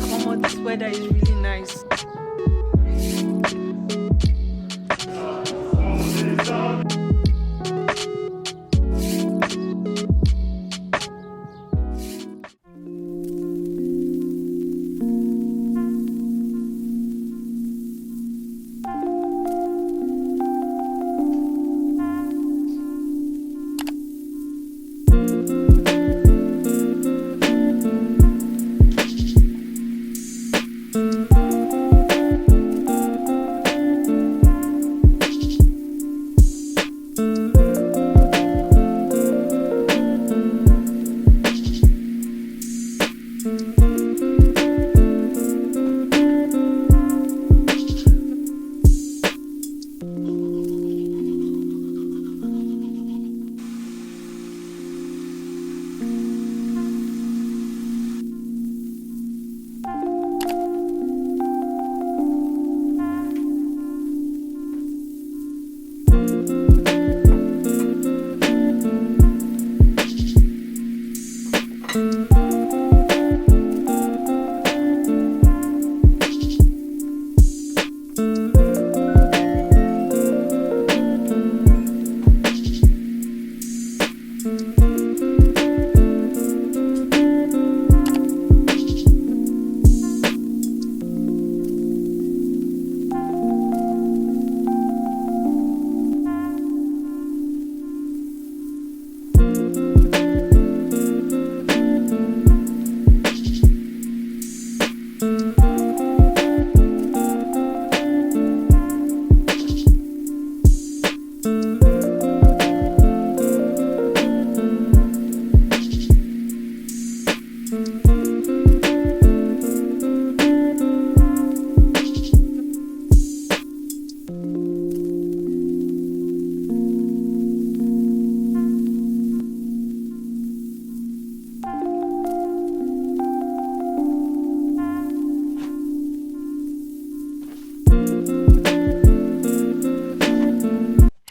Oh, this weather is really nice.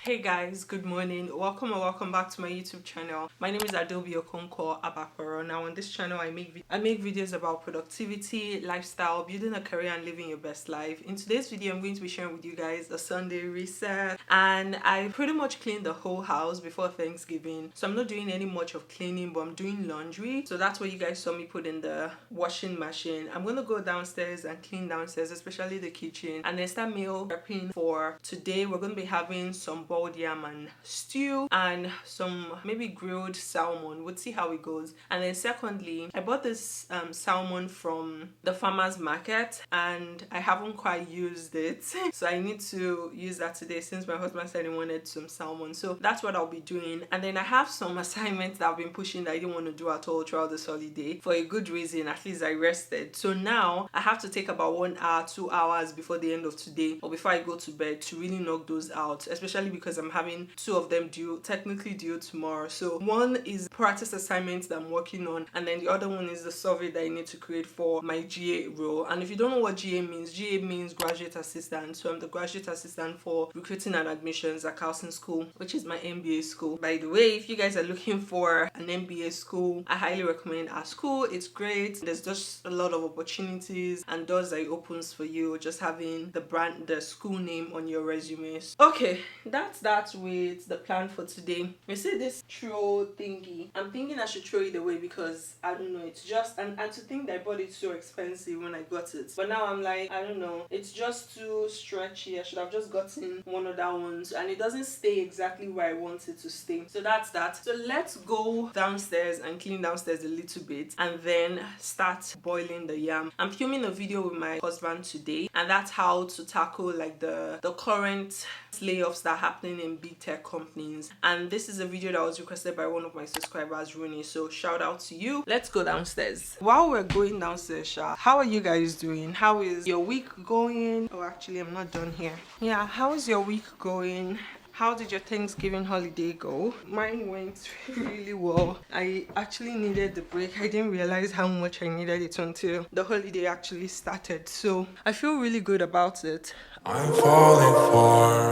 Hey guys, good morning. Welcome and welcome back to my YouTube channel. My name is Adobe Okonkwo Abakoro. Now on this channel I make videos about productivity, lifestyle, building a career and living your best life. In today's video I'm going to be sharing with you guys a Sunday reset, and I pretty much cleaned the whole house before Thanksgiving. So I'm not doing any much of cleaning, but I'm doing laundry. So that's what you guys saw me put in the washing machine. I'm going to go downstairs and clean downstairs, especially the kitchen, and then start meal prepping for today. We're going to be having some boiled yam and stew and some maybe grilled salmon. We'll see how it goes. And then secondly, I bought this salmon from the farmers market and I haven't quite used it, so I need to use that today since my husband said he wanted some salmon. So that's what I'll be doing. And then I have some assignments that I've been pushing that I didn't want to do at all throughout this holiday for a good reason. At least I rested. So now I have to take about 1 hour, 2 hours before the end of today or before I go to bed to really knock those out, especially because I'm having 2 of them technically due tomorrow. So one is practice assignments that I'm working on, and then the other one is the survey that I need to create for my GA role. And if you don't know what GA means graduate assistant. So I'm the graduate assistant for recruiting and admissions at Carlson School, which is my MBA school. By the way, if you guys are looking for an MBA school, I highly recommend our school. It's great. There's just a lot of opportunities and doors that it opens for you just having the school name on your resume. Okay, that's that with the plan for today. You see this throw thingy, I'm thinking I should throw it away because I don't know, it's just and to think that I bought it so expensive when I got it, but now I'm like, I don't know, it's just too stretchy. I should have just gotten one of that ones, and it doesn't stay exactly where I want it to stay. So that's that. So let's go downstairs and clean downstairs a little bit and then start boiling the yam. I'm filming a video with my husband today, and that's how to tackle like the current layoffs that are happening in big tech companies. And this is a video that was requested by one of my subscribers, Rooney, so shout out to you. Let's go downstairs. While we're going downstairs, how are you guys doing? How is your week going? Oh, actually I'm not done here. Yeah, how is your week going? How did your Thanksgiving holiday go? Mine went really well. I actually needed the break. I didn't realize how much I needed it until the holiday actually started. So I feel really good about it. I'm falling for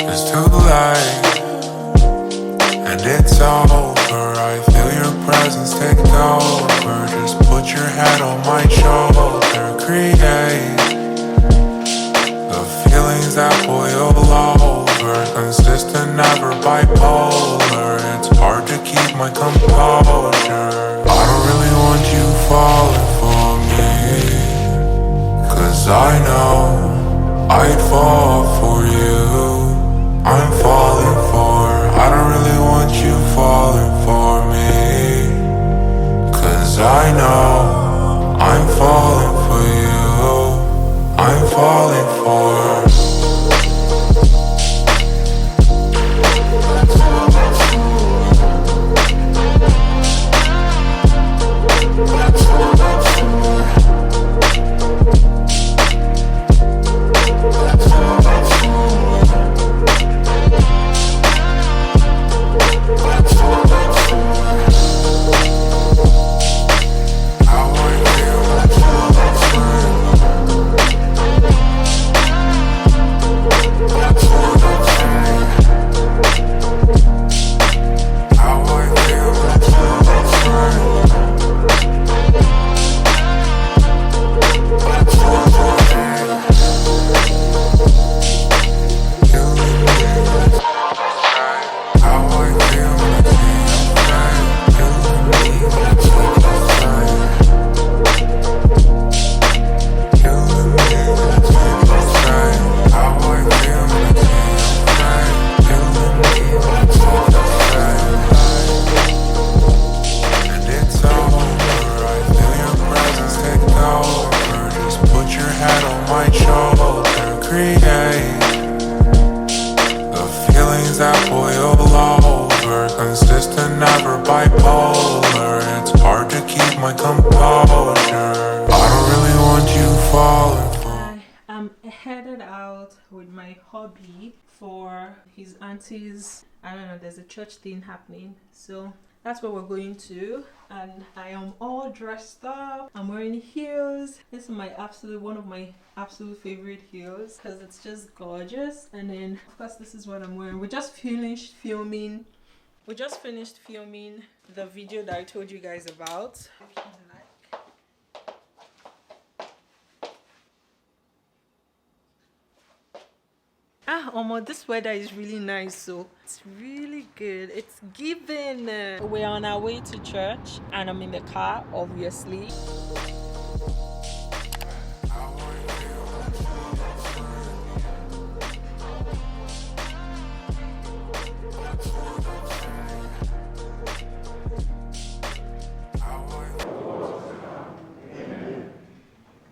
it's too light, and it's over. I feel your presence take over. Just put your head on my shoulder. Create the feelings that boil over. Consistent, never bipolar. It's hard to keep my composure. I don't really want you falling for me, 'cause I know I'd fall for you. I'm falling for. I don't really want you falling for me, 'cause I know I'm falling for you. I'm falling for. Consistent, never bipolar. It's hard to keep my composure. I don't really want you falling for. I'm headed out with my hubby for his auntie's, I don't know, there's a church thing happening, so that's where we're going to, and I am all dressed up. I'm wearing heels. This is one of my absolute favorite heels because it's just gorgeous. And then of course this is what I'm wearing. We just finished filming the video that I told you guys about. This weather is really nice, so it's really good. It's given. We're on our way to church and I'm in the car, obviously.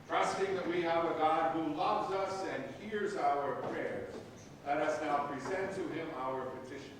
Trusting that we have a God who loves us and hears our prayers, let us now present to him our petition.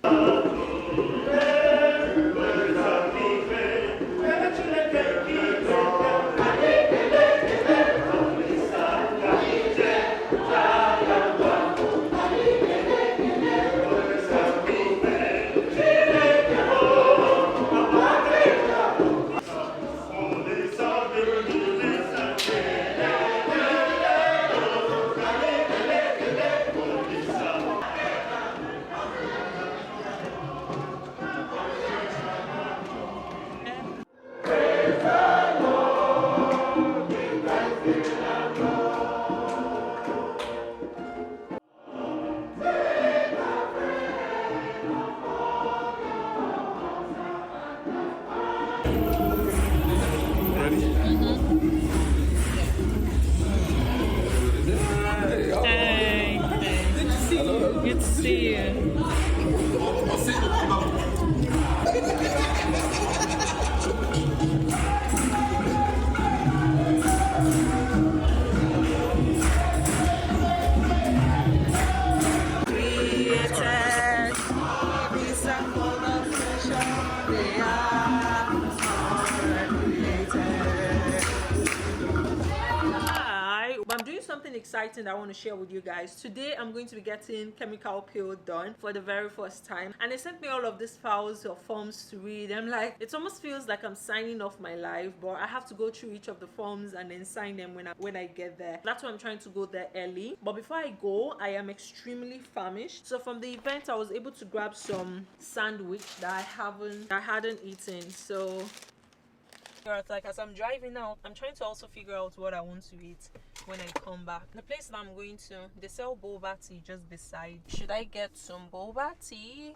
Good to see you. something exciting that I want to share with you guys. Today I'm going to be getting chemical peel done for the very first time, and they sent me all of these files or forms to read. I'm like, it almost feels like I'm signing off my life, but I have to go through each of the forms and then sign them when I get there. That's why I'm trying to go there early. But before I go, I am extremely famished. So from the event, I was able to grab some sandwich that I hadn't eaten. So like as I'm driving out, I'm trying to also figure out what I want to eat when I come back. The place that I'm going to, they sell boba tea just beside. Should I get some boba tea?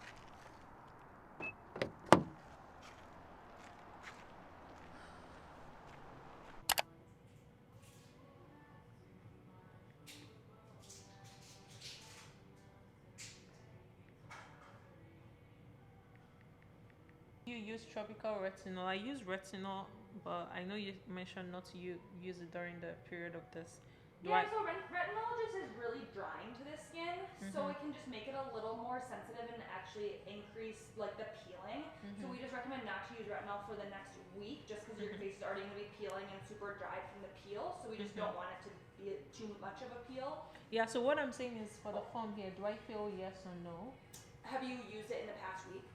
You use tropical retinol. I use retinol, but I know you mentioned not to use it during the period of this. So retinol just is really drying to the skin, so it can just make it a little more sensitive and actually increase like the peeling. So we just recommend not to use retinol for the next week, just because your face is already going to be peeling and super dry from the peel. So we just don't want it to be too much of a peel. Yeah. So what I'm saying is, for the form here, do I feel yes or no? Have you used it in the past week?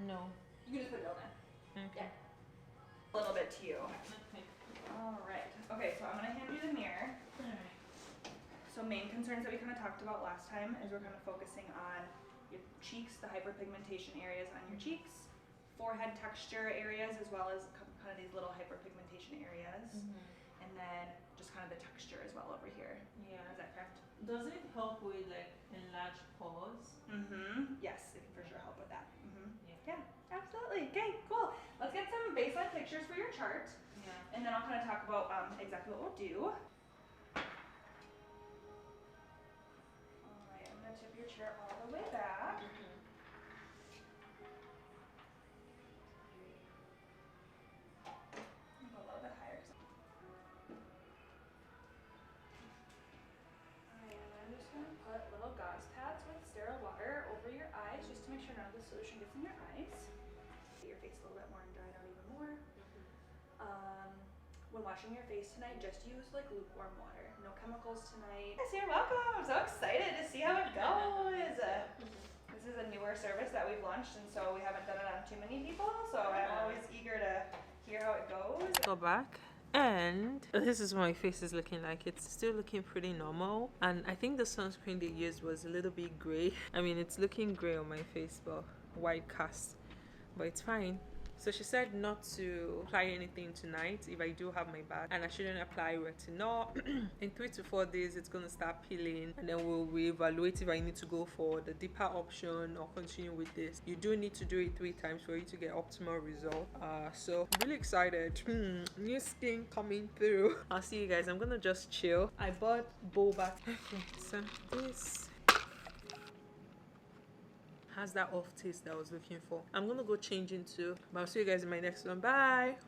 No. You can just put no then. Okay. Yeah. A little bit to you. Okay. Alright. Okay, so I'm going to hand you the mirror. Alright. So main concerns that we kind of talked about last time is we're kind of focusing on your cheeks, the hyperpigmentation areas on your cheeks, forehead texture areas, as well as kind of these little hyperpigmentation areas, and then just kind of the texture as well over here. Yeah. Is that correct? Does it help with like enlarged pores? Yes, it can for sure help with that. Yeah. Yeah, absolutely. Okay, cool. Let's get some baseline pictures for your chart. Yeah. And then I'll kind of talk about exactly what we'll do. Alright, I'm going to tip your chair all the way back. Go a little bit higher. Alright, and I'm just going to put little gauze pads with sterile water over your eyes just to make sure none of the solution gets in your eyes. Get your face a little bit more and dry it out even more. When washing your face tonight, just use like lukewarm water. No chemicals tonight. Yes, you're welcome. I'm so excited to see how it goes. This is a newer service that we've launched, and so we haven't done it on too many people. So I'm always eager to hear how it goes. Go back. And this is what my face is looking like. It's still looking pretty normal, and I think the sunscreen they used was a little bit gray. I mean, it's looking gray on my face, but white cast, but it's fine. So she said not to apply anything tonight if I do have my bag, and I shouldn't apply retinol. In 3 to 4 days it's going to start peeling, and then we'll reevaluate if I need to go for the deeper option or continue with this. You do need to do it 3 times for you to get optimal result. So really excited. New skin coming through. I'll see you guys. I'm gonna just chill. I bought boba. Okay, so this has that off taste that I was looking for. I'm gonna go change into, but I'll see you guys in my next one. Bye.